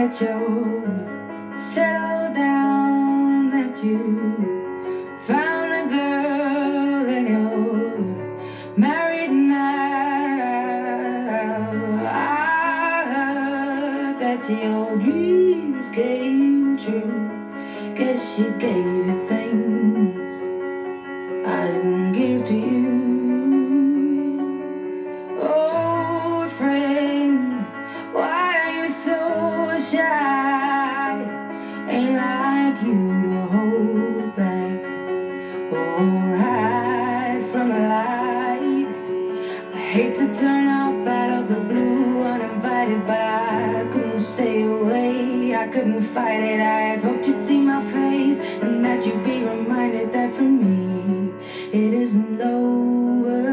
that you're settled down, that you found a girl and you're married now. I heard that your dreams came true. Guess she gave you things I didn't give to you. Old friend, why are you so shy? Ain't like you to hold back or hide from the light. I hate to turn up out of the blue uninvited, but I couldn't stay away. I couldn't fight it. I had hoped you'd see my face and that you'd be reminded that for me it isn't over.